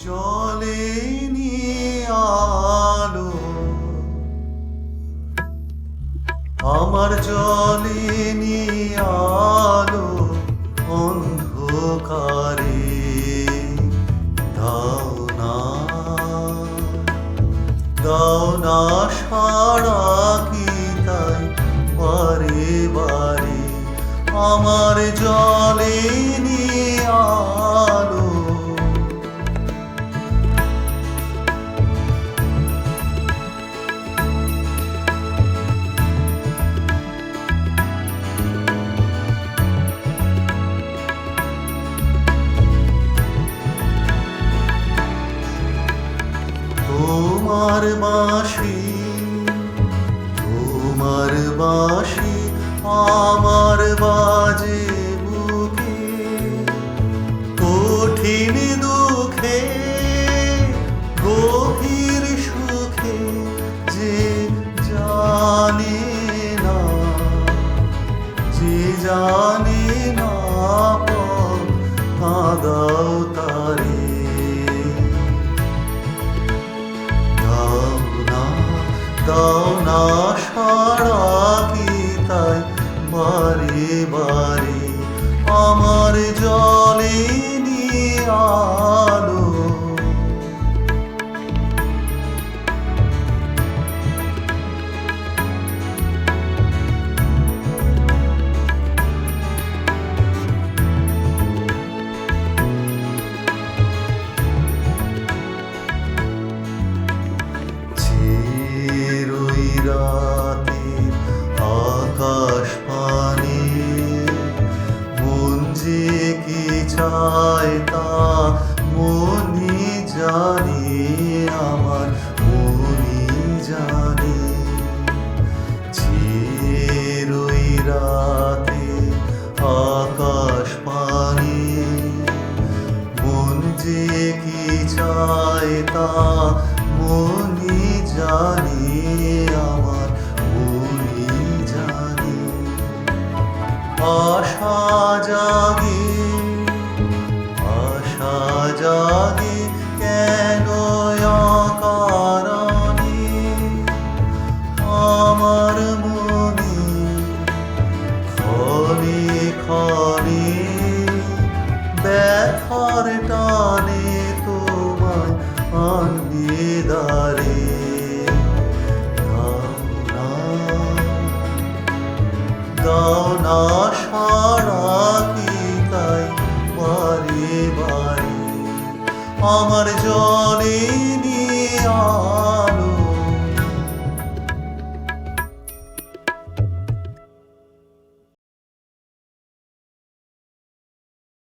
জ্বলেনি আলো আমার, জ্বলেনি আলো অন্ধকারে। দাও না, দাও না সাড়া কি তাই বারে বারে আমার জ্বলেনি আলো। তোমার বাঁশি, তোমার বাঁশি আমার বাজে বুকে, কঠিন দুঃখে গভীর সুখে যে জানে না, যে জানে না কাঁদাও তারে। দাও না সাড়া কি তাই বারে বারে আমার জ্বলেনি আলো। রাতে আকাশ পানে মন যে কি চায় তা মনি জানে, আমার মনি জানে। চিরই রাতে আকাশ পানে মন যে কি চায় তা মনি জানে, আমার মনি জানে। আশা জাগে, আশা জাগে কেন অকারণে আমার মনে, ক্ষণে ক্ষণে ব্যথার টানে তোমায় আনবে দ্বারে। দাও না সাড়া কি তাই বারে বারে আমার জ্বলেনি